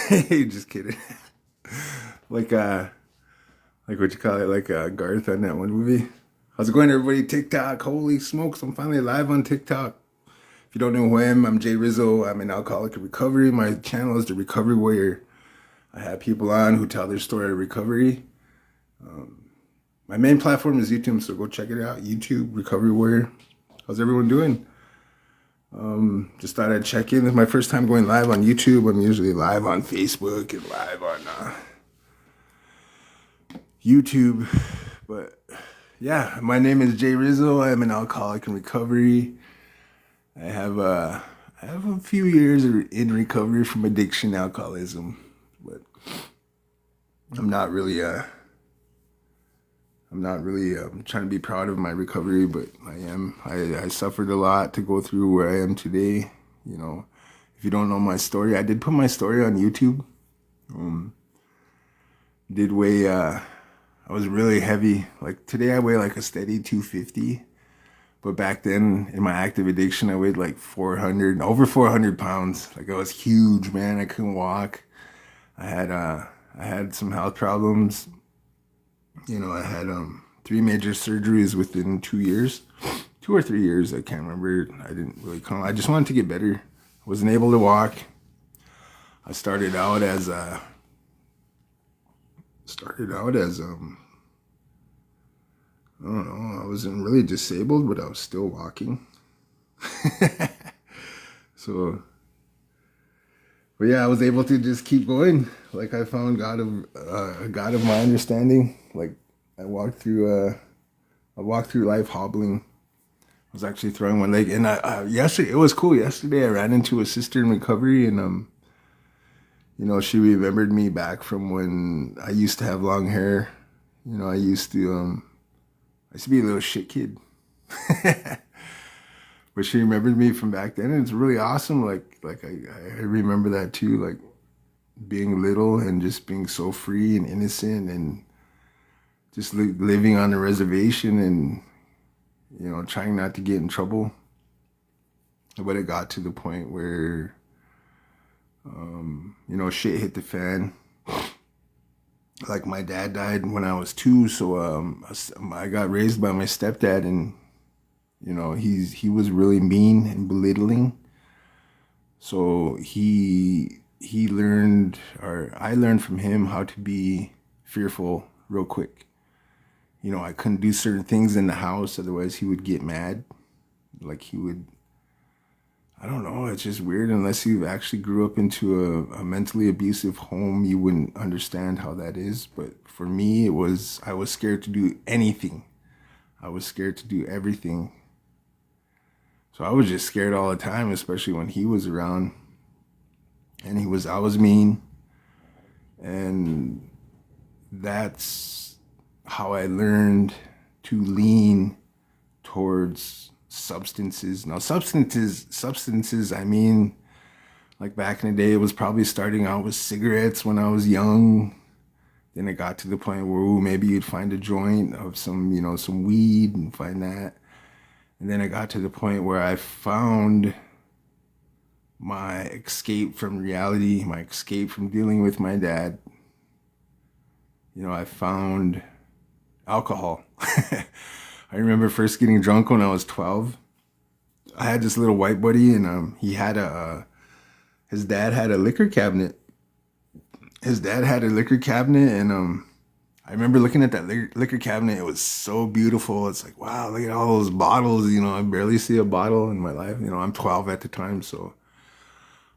Just kidding. like like what you call it, like Garth on that one movie. How's it going, everybody? TikTok. Holy smokes, I'm finally live on TikTok. If you don't know who I am, I'm Jay Rizzo. I'm an alcoholic in recovery. My channel is The Recovery Warrior. I have people on who tell their story of recovery. My main platform is YouTube, so go check it out. YouTube, Recovery Warrior. How's everyone doing? Just thought I'd check in. This is my first time going live on YouTube. I'm usually live on Facebook and live on YouTube. But yeah, my name is Jay Rizzo. I'm an alcoholic in recovery. I have a few years in recovery from addiction, alcoholism, but I'm not really trying to be proud of my recovery, but I am. I suffered a lot to go through where I am today. You know, if you don't know my story, I did put my story on YouTube. Did weigh, I was really heavy. Like today I weigh like a steady 250. But back then in my active addiction, I weighed like 400 pounds. Like I was huge, man. I couldn't walk. I had some health problems. You know, I had 3 major surgeries within 2 years, 2 or 3 years. I can't remember. I didn't really count. I just wanted to get better. I wasn't able to walk. I started out as I don't know. I wasn't really disabled, but I was still walking. So, but yeah, I was able to just keep going. Like I found a God of my understanding. Like I walked through life hobbling. I was actually throwing one leg, and yesterday it was cool. Yesterday I ran into a sister in recovery, and you know, she remembered me back from when I used to have long hair. You know, I used to be a little shit kid. But she remembered me from back then, and it's really awesome. I remember that too, like being little and just being so free and innocent and just living on the reservation and, you know, trying not to get in trouble. But it got to the point where, you know, shit hit the fan. Like my dad died when I was 2, so I got raised by my stepdad, and you know he was really mean and belittling. So he learned, or I learned from him how to be fearful real quick. You know, I couldn't do certain things in the house, otherwise he would get mad. Like he would, I don't know, it's just weird. Unless you actually grew up into a mentally abusive home, you wouldn't understand how that is. But for me, I was scared to do anything. I was scared to do everything. So I was just scared all the time, especially when he was around. And I was mean. And that's how I learned to lean towards substances. Now, substances, I mean, like back in the day, it was probably starting out with cigarettes when I was young. Then it got to the point where, ooh, maybe you'd find a joint of some, you know, some weed and find that. And then it got to the point where I found my escape from reality, my escape from dealing with my dad. You know, I found alcohol. I remember first getting drunk when I was 12. I had this little white buddy, and his dad had a liquor cabinet. And I remember looking at that liquor cabinet. It was so beautiful. It's like, wow, look at all those bottles. You know, I barely see a bottle in my life. You know, I'm 12 at the time, so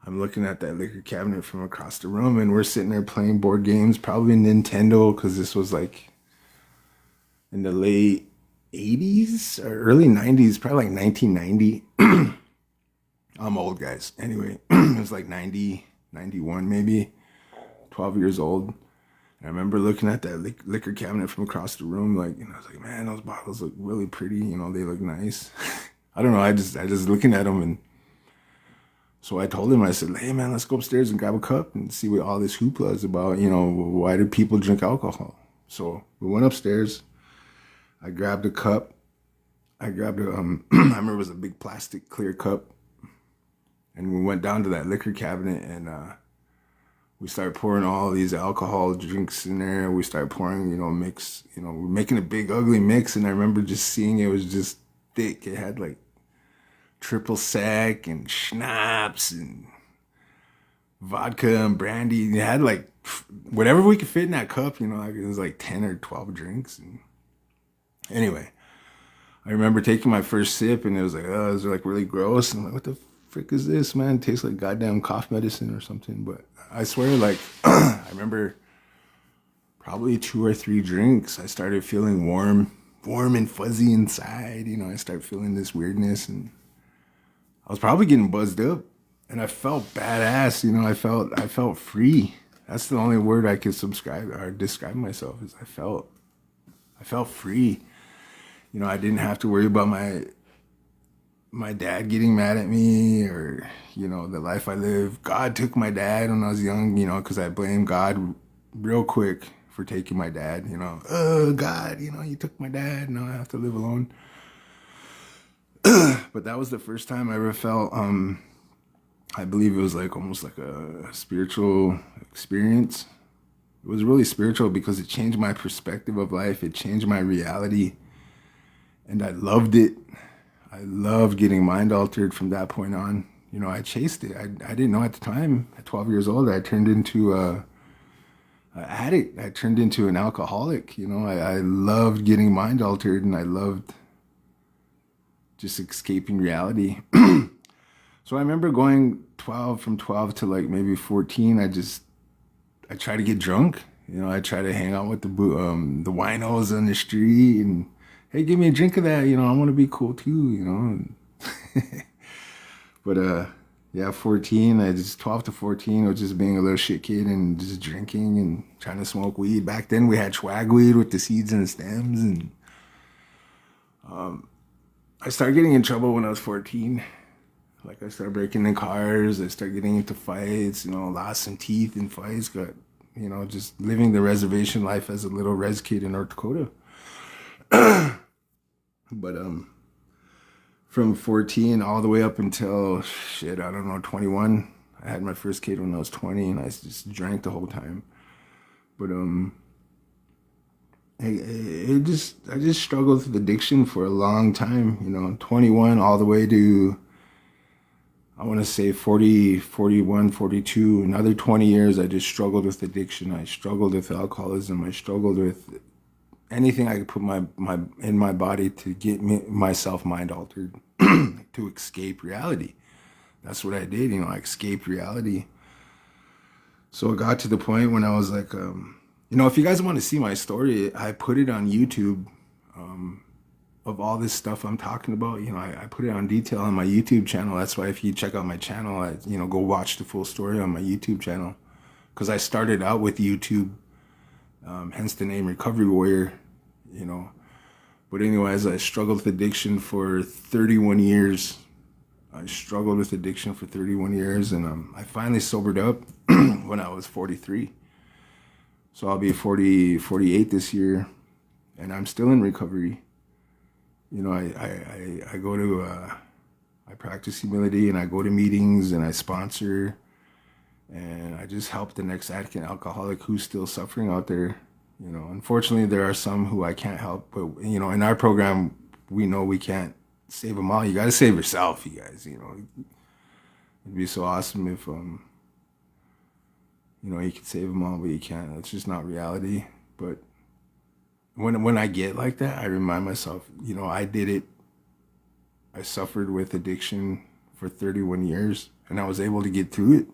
I'm looking at that liquor cabinet from across the room, and we're sitting there playing board games, probably Nintendo, because this was like in the late 80s or early 90s, probably like 1990. I'm old, guys. Anyway, it was like 90, 91 maybe, 12 years old. And I remember looking at that liquor cabinet from across the room, like, and I was like, man, those bottles look really pretty. You know, they look nice. I don't know. I just looking at them, and so I told him, I said, hey man, let's go upstairs and grab a cup and see what all this hoopla is about. You know, why do people drink alcohol? So we went upstairs. I grabbed a cup. I grabbed I remember it was a big plastic clear cup. And we went down to that liquor cabinet, and We start pouring all these alcohol drinks in there. We start pouring, mix, we're making a big ugly mix. And I remember just seeing it was just thick. It had like triple sec and schnapps and vodka and brandy. It had like whatever we could fit in that cup, like it was like 10 or 12 drinks. And anyway, I remember taking my first sip and it was like really gross. And I'm like, what the frick is this, man? It tastes like goddamn cough medicine or something. But I swear, like, I remember probably 2 or 3 drinks, I started feeling warm and fuzzy inside. I started feeling this weirdness, and I was probably getting buzzed up, and I felt badass. I felt free. That's the only word I could subscribe or describe myself is I felt free. I didn't have to worry about my dad getting mad at me or, the life I live. God took my dad when I was young, because I blamed God real quick for taking my dad, oh, God, you took my dad. Now I have to live alone. But that was the first time I ever felt, I believe it was like almost like a spiritual experience. It was really spiritual because it changed my perspective of life. It changed my reality. And I loved it. I loved getting mind altered from that point on. I chased it. I didn't know at the time, at 12 years old, I turned into an addict. I turned into an alcoholic. I loved getting mind altered, and I loved just escaping reality. So I remember going from 12 to like maybe 14. I tried to get drunk. I tried to hang out with the winos on the street and, hey, give me a drink of that. I want to be cool too, But, yeah, 12 to 14, I was just being a little shit kid and just drinking and trying to smoke weed. Back then we had swag weed with the seeds and the stems. And I started getting in trouble when I was 14. Like I started breaking in cars. I started getting into fights, lost some teeth in fights. Got, just living the reservation life as a little res kid in North Dakota. But, from 14 all the way up until, 21. I had my first kid when I was 20, and I just drank the whole time. But I just struggled with addiction for a long time. 21 all the way to, I want to say 40, 41, 42. Another 20 years, I just struggled with addiction. I struggled with alcoholism. I struggled with anything I could put in my body to get myself mind altered. To escape reality. That's what I did, I escaped reality. So it got to the point when I was like, if you guys want to see my story, I put it on YouTube, of all this stuff I'm talking about. I put it on detail on my YouTube channel. That's why if you check out my channel, go watch the full story on my YouTube channel. Because I started out with YouTube, hence the name Recovery Warrior, But anyways, I struggled with addiction for 31 years. And I finally sobered up when I was 43. So I'll be 48 this year, and I'm still in recovery. I go to, I practice humility, and I go to meetings, and I sponsor, and I just help the next addict and alcoholic who's still suffering out there. Unfortunately, there are some who I can't help, but, in our program, we know we can't save them all. You got to save yourself, you guys, It'd be so awesome if, you could save them all, but you can't. It's just not reality. But when I get like that, I remind myself, I did it. I suffered with addiction for 31 years, and I was able to get through it.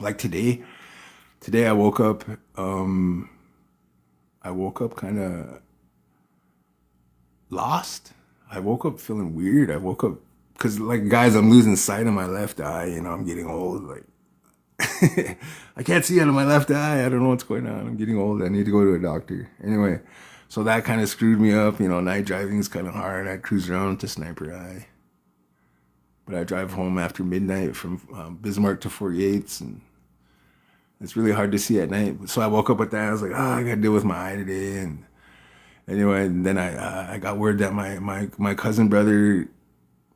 Like today I woke up kind of lost. I woke up feeling weird. I woke up because, like, guys, I'm losing sight of my left eye. I'm getting old. Like, I can't see out of my left eye. I don't know what's going on. I'm getting old. I need to go to a doctor. Anyway, so that kind of screwed me up. Night driving is kind of hard. I cruise around with the sniper eye. But I drive home after midnight from Bismarck to 48s, and it's really hard to see at night. So I woke up with that. I was like, I got to deal with my eye today. And anyway, then I got word that my cousin brother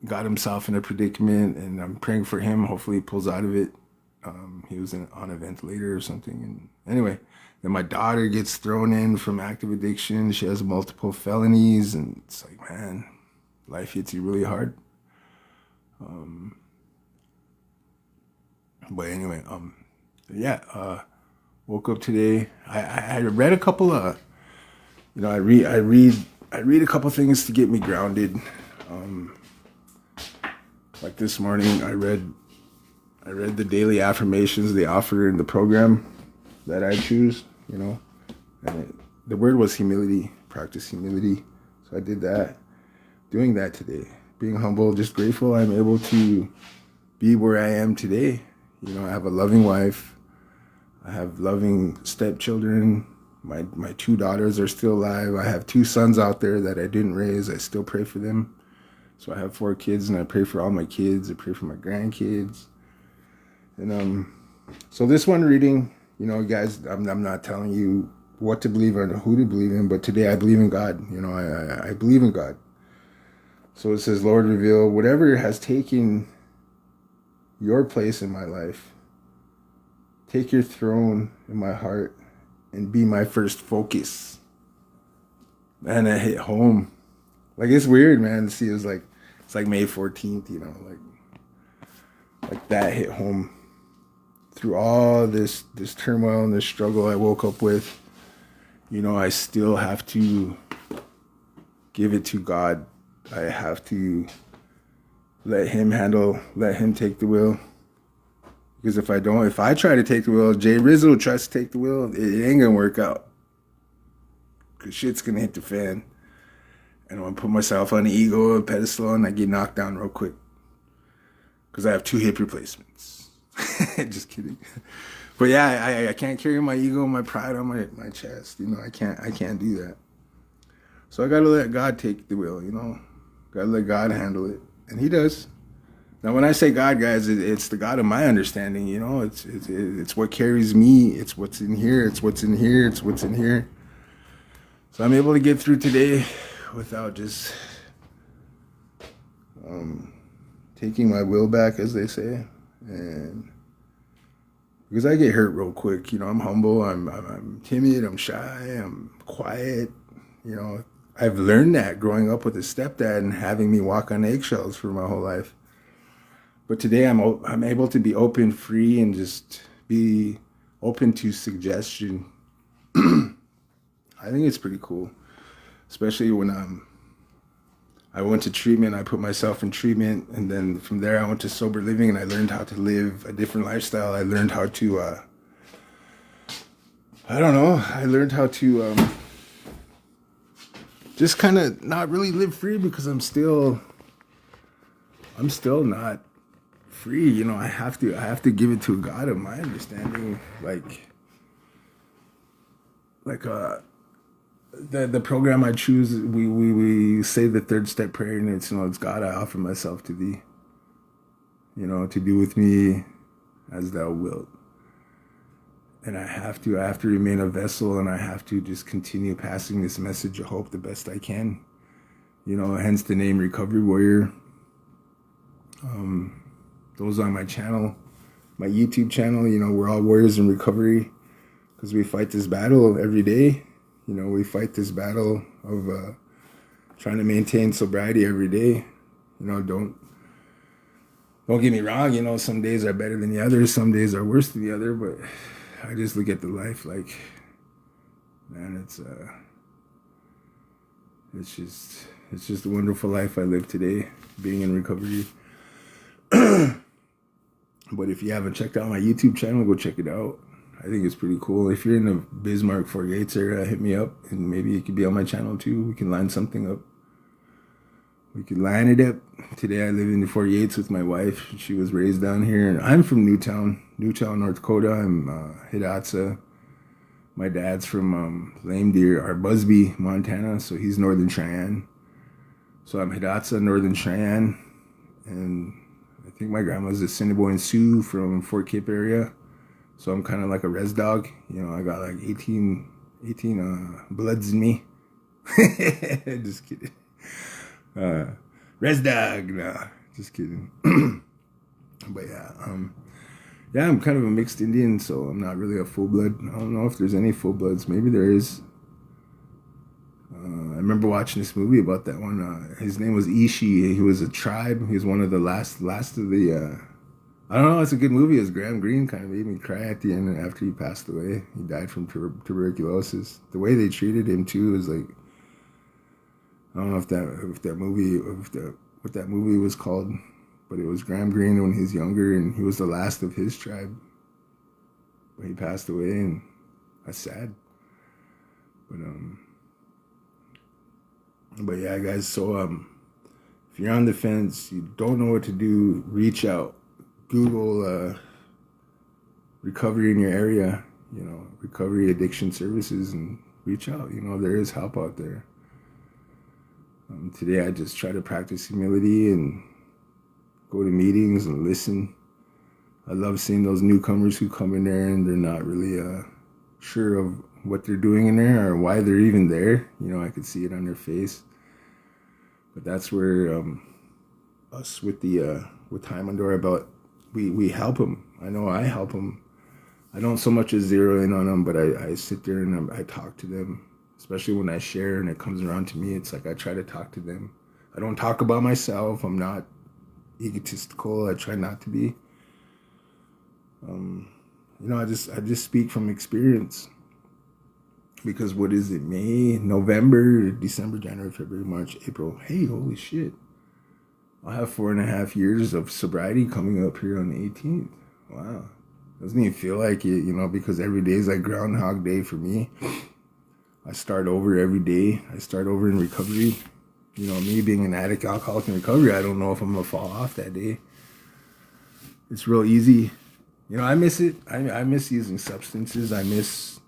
got himself in a predicament, and I'm praying for him. Hopefully he pulls out of it. He was on a ventilator or something. And anyway, then my daughter gets thrown in from active addiction. She has multiple felonies, and it's like, man, life hits you really hard. But anyway, woke up today. I read a couple of, I read a couple things to get me grounded. Like this morning, I read the daily affirmations they offer in the program that I choose. And the word was humility. Practice humility. So I did that. Doing that today. Being humble, just grateful I'm able to be where I am today. I have a loving wife. I have loving stepchildren. My 2 daughters are still alive. I have 2 sons out there that I didn't raise. I still pray for them. So I have 4 kids, and I pray for all my kids. I pray for my grandkids. And so this one reading, guys, I'm not telling you what to believe or who to believe in, but today I believe in God. I believe in God. So it says, Lord, reveal whatever has taken your place in my life. Take your throne in my heart and be my first focus. Man, that hit home. Like, it's weird, man, to see it's like May 14th, like that hit home. Through all this turmoil and this struggle I woke up with, I still have to give it to God. I have to let him take the wheel. Because if I try to take the wheel, Jay Rizzo tries to take the wheel, it ain't gonna work out. Because shit's gonna hit the fan. And I'm gonna put myself on the ego, a pedestal, and I get knocked down real quick. Because I have 2 hip replacements. Just kidding. But yeah, I can't carry my ego and my pride on my chest. I can't do that. So I gotta let God take the wheel, Gotta let God handle it. And he does. Now when I say God, guys, it's the God of my understanding, It's what carries me. It's what's in here. It's what's in here. It's what's in here. So I'm able to get through today without just taking my will back, as they say. And because I get hurt real quick, I'm humble, I'm timid, I'm shy, I'm quiet, I've learned that growing up with a stepdad and having me walk on eggshells for my whole life. But today I'm able to be open, free, and just be open to suggestion. I think it's pretty cool, especially when I went to treatment. I put myself in treatment, and then from there I went to sober living, and I learned how to live a different lifestyle. I learned how to, I learned how to just kind of not really live free, because I'm still not free. I have to give it to God of my understanding. The program I choose, we say the 3rd step prayer, and it's God, I offer myself to thee, to do with me as thou wilt. And I have to remain a vessel, and I have to just continue passing this message of hope the best I can, hence the name Recovery Warrior. Those on my channel, my YouTube channel, we're all warriors in recovery, because we fight this battle every day. We fight this battle of trying to maintain sobriety every day. Don't get me wrong. Some days are better than the others. Some days are worse than the other. But I just look at the life like, man, it's just a wonderful life I live today, being in recovery. But if you haven't checked out my YouTube channel, go check it out. I think it's pretty cool. If you're in the Bismarck, Fort Yates area, hit me up, and maybe you could be on my channel too. We can line something up. We could line it up. Today I live in Fort Yates with my wife. She was raised down here, and I'm from Newtown, North Dakota. I'm Hidatsa. My dad's from Lame Deer, or Busby, Montana, so he's Northern Cheyenne. So I'm Hidatsa, Northern Cheyenne, and I think my grandma's a Assiniboine Sioux from Fort Cape area. So I'm kind of like a res dog. I got like 18 bloods in me. Just kidding. Res dog. Nah, just kidding. But Yeah, I'm kind of a mixed Indian, so I'm not really a full blood. I don't know if there's any full bloods. Maybe there is. I remember watching this movie about that one. His name was Ishi. He was a tribe. He was one of the last of the. I don't know. It's a good movie. It was Graham Greene. Kind of made me cry at the end after he passed away. He died from tuberculosis. The way they treated him too was like, I don't know if that movie what that movie was called, but it was Graham Greene when he was younger, and he was the last of his tribe. But he passed away, and that's sad. But yeah, guys. So if you're on the fence, you don't know what to do, reach out. Google recovery in your area. Recovery addiction services, and reach out. There is help out there. Today I just try to practice humility and go to meetings and listen. I love seeing those newcomers who come in there and they're not really sure of what they're doing in there or why they're even there. I could see it on their face. But that's where us with Time on Door about we help them. I know I help them. I don't so much as zero in on them, but I sit there and I talk to them. Especially when I share and it comes around to me, it's like I try to talk to them. I don't talk about myself. I'm not egotistical. I try not to be. I just speak from experience. Because what is it? May, November, December, January, February, March, April. Hey, holy shit. I'll have 4.5 years of sobriety coming up here on the 18th. Wow. Doesn't even feel like it, because every day is like Groundhog Day for me. I start over every day. I start over in recovery. Me being an addict, alcoholic in recovery, I don't know if I'm going to fall off that day. It's real easy. I miss it. I miss using substances. I miss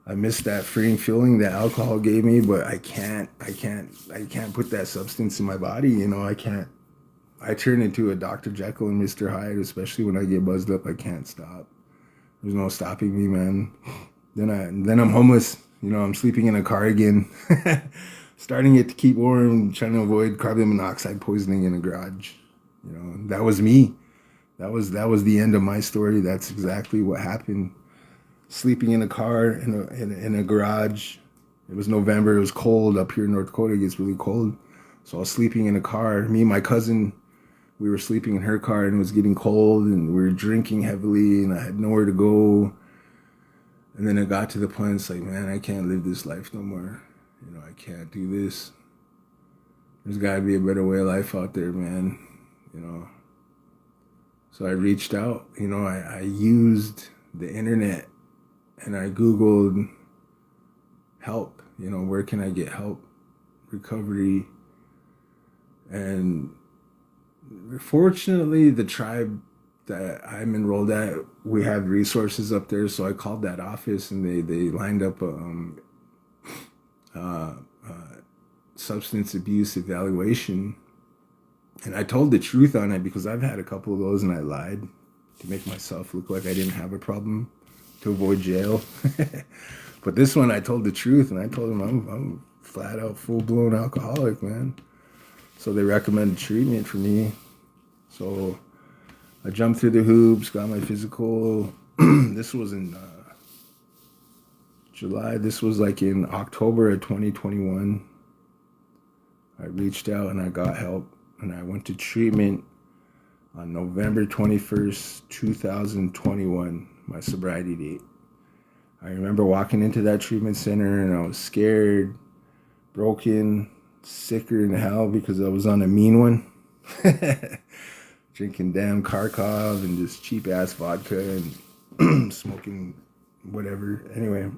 that freeing feeling that alcohol gave me, but I can't put that substance in my body. I can't. I turn into a Dr. Jekyll and Mr. Hyde, especially when I get buzzed up. I can't stop. There's no stopping me, man. Then I'm homeless. I'm sleeping in a car again, starting it to keep warm, trying to avoid carbon monoxide poisoning in a garage. That was me. That was the end of my story. That's exactly what happened. Sleeping in a car in a garage. It was November. It was cold up here in North Dakota. It gets really cold. So I was sleeping in a car. Me and my cousin, we were sleeping in her car, and it was getting cold, and we were drinking heavily, and I had nowhere to go. And then it got to the point, it's like, man, I can't live this life no more. I can't do this. There's got to be a better way of life out there, man. So I reached out. I used the internet, and I Googled help. Where can I get help? Recovery. And fortunately, the tribe that I'm enrolled at, we have resources up there, so I called that office, and they lined up substance abuse evaluation, and I told the truth on it because I've had a couple of those, and I lied to make myself look like I didn't have a problem to avoid jail. But this one, I told the truth, and I told them I'm flat out full-blown alcoholic, man. So they recommended treatment for me. So I jumped through the hoops, got my physical. This was in July. This was like in October of 2021. I reached out and I got help, and I went to treatment on November 21st, 2021, my sobriety date. I remember walking into that treatment center, and I was scared, broken, sicker than hell because I was on a mean one. Drinking damn Kharkov and just cheap ass vodka and smoking whatever. Anyway, I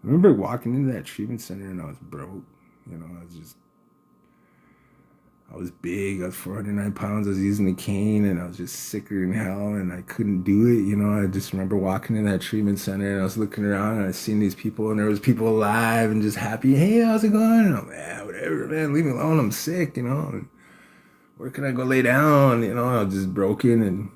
remember walking into that treatment center, and I was broke. I was big. I was 409 pounds. I was using a cane, and I was just sicker than hell, and I couldn't do it. I just remember walking in that treatment center, and I was looking around, and I seen these people, and there was people alive and just happy. Hey, how's it going? And I'm like, yeah, whatever, man. Leave me alone. I'm sick, And where can I go lay down? I was just broken, and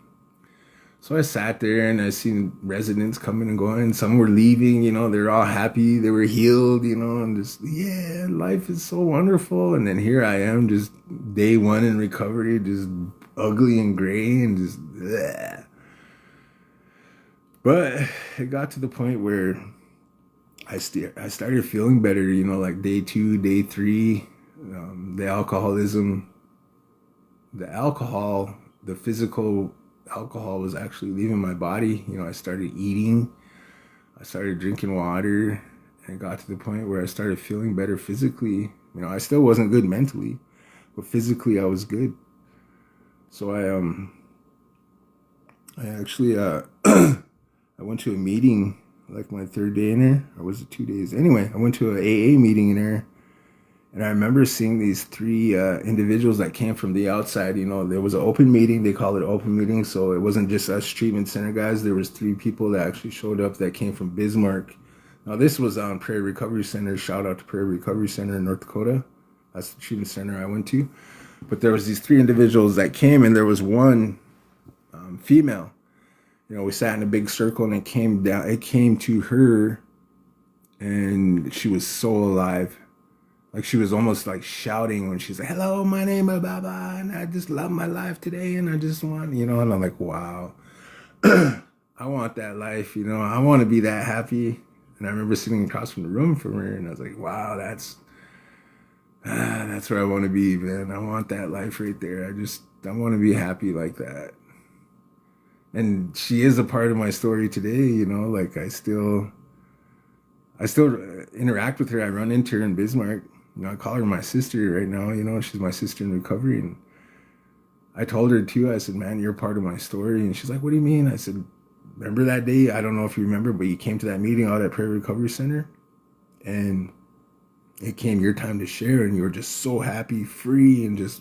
so I sat there, and I seen residents coming and going. Some were leaving, they're all happy, they were healed, and just, yeah, life is so wonderful. And then here I am, just day one in recovery, just ugly and gray, and just, bleh. But it got to the point where I started feeling better, like day 2, day 3. The alcoholism, the alcohol, the physical alcohol was actually leaving my body. I started eating, I started drinking water, and it got to the point where I started feeling better physically. I still wasn't good mentally, but physically I was good. So I actually I went to a meeting like my third day in there, or was it 2 days? Anyway, I went to an AA meeting in there, and I remember seeing these three individuals that came from the outside. There was an open meeting. They call it open meeting, so it wasn't just us treatment center guys. There was three people that actually showed up that came from Bismarck. Now this was on Prairie Recovery Center. Shout out to Prairie Recovery Center in North Dakota. That's the treatment center I went to. But there was these three individuals that came, and there was one female. We sat in a big circle, and it came down. It came to her, and she was so alive. Like she was almost like shouting when she's like, "Hello, my name is Baba, and I just love my life today, and I just want," And I'm like, "Wow, I want that life. I want to be that happy." And I remember sitting across from the room from her, and I was like, "Wow, that's where I want to be, man. I want that life right there. I want to be happy like that." And she is a part of my story today. Like I still interact with her. I run into her in Bismarck. I call her my sister right now. She's my sister in recovery. And I told her too, I said, "Man, you're part of my story." And she's like, "What do you mean?" I said, "Remember that day? I don't know if you remember, but you came to that meeting out at Prairie Recovery Center, and it came your time to share, and you were just so happy, free, and just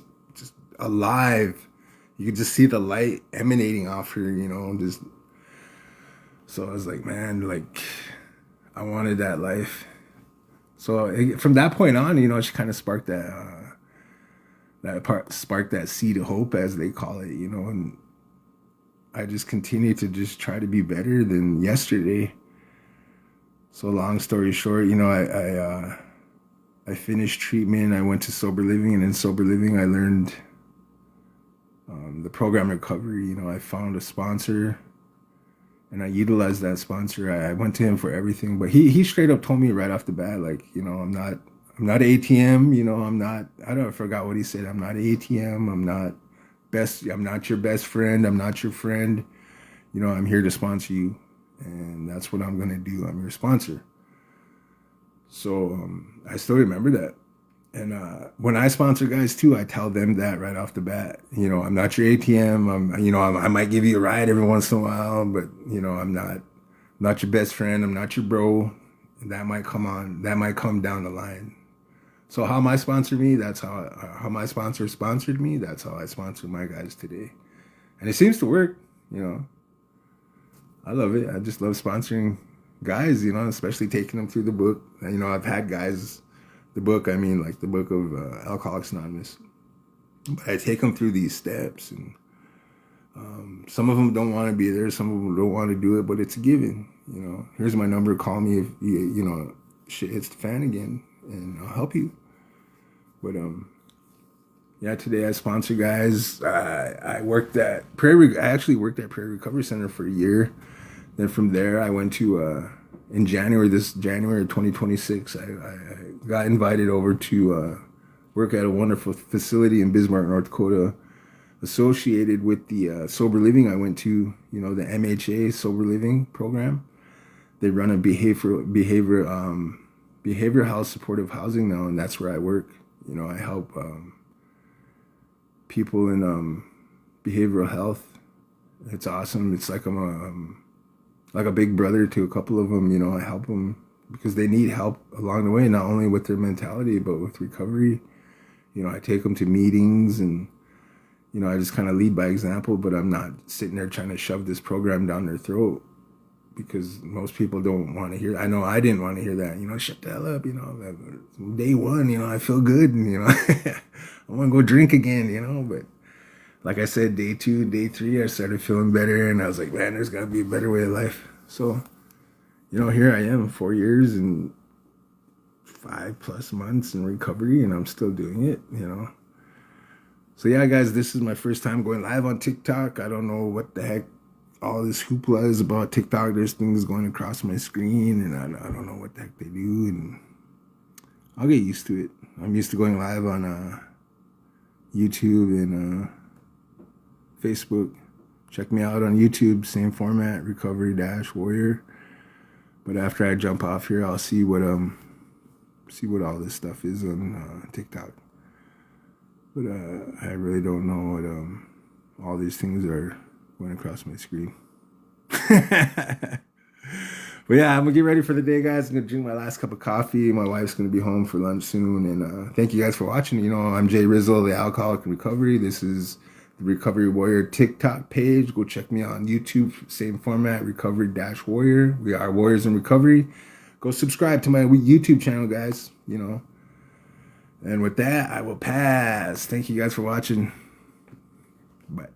alive. You could just see the light emanating off her, just." So I was like, man, like I wanted that life. So from that point on, she kind of sparked sparked that seed of hope, as they call it, and I just continued to just try to be better than yesterday. So long story short, I finished treatment. I went to sober living, and in sober living, I learned the program recovery. I found a sponsor, and I utilized that sponsor. I went to him for everything, but he straight up told me right off the bat, like, I'm not ATM. I forgot what he said. "I'm not ATM. I'm not your best friend. I'm not your friend. I'm here to sponsor you, and that's what I'm gonna do. I'm your sponsor." So I still remember that. And when I sponsor guys too, I tell them that right off the bat. "I'm not your ATM. I might give you a ride every once in a while, but I'm not your best friend. I'm not your bro. That might come on. That might come down the line." So how my sponsor me, that's how my sponsor sponsored me. That's how I sponsor my guys today, and it seems to work. I love it. I just love sponsoring guys. Especially taking them through the book. I've had guys. The book, I mean, like the book of Alcoholics Anonymous. But I take them through these steps, and some of them don't want to be there. Some of them don't want to do it, but it's a given. Here's my number. Call me if shit hits the fan again, and I'll help you. But yeah, today I sponsor guys. I worked at Prairie. I actually worked at Prairie Recovery Center for a year. Then from there, I went to in January 2026. I got invited over to work at a wonderful facility in Bismarck, North Dakota, associated with the sober living I went to. The MHA sober living program. They run a behavioral health supportive housing now, and that's where I work. I help people in behavioral health. It's awesome. It's like I'm like a big brother to a couple of them. I help them because they need help along the way, not only with their mentality, but with recovery. I take them to meetings, and, I just kind of lead by example, but I'm not sitting there trying to shove this program down their throat, because most people don't want to hear. I know I didn't want to hear that, "Shut the hell up," day one, I feel good, and, I want to go drink again, but like I said, day 2, day 3, I started feeling better, and I was like, man, there's got to be a better way of life. So, here I am, 4 years and 5+ months in recovery, and I'm still doing it, So yeah, guys, this is my first time going live on TikTok. I don't know what the heck all this hoopla is about TikTok. There's things going across my screen, and I don't know what the heck they do, and I'll get used to it. I'm used to going live on YouTube and Facebook. Check me out on YouTube, same format, Recovery-Warrior. But after I jump off here, I'll see what all this stuff is on TikTok. But I really don't know what all these things are going across my screen. But yeah, I'm gonna get ready for the day, guys. I'm gonna drink my last cup of coffee. My wife's gonna be home for lunch soon, and thank you guys for watching. You know, I'm Jay Rizzo, the Alcoholic in Recovery. This is the Recovery Warrior TikTok page. Go check me out on YouTube, same format, Recovery-Warrior. We are Warriors in Recovery. Go subscribe to my YouTube channel, guys. You know, and with that, I will pass. Thank you guys for watching. Bye.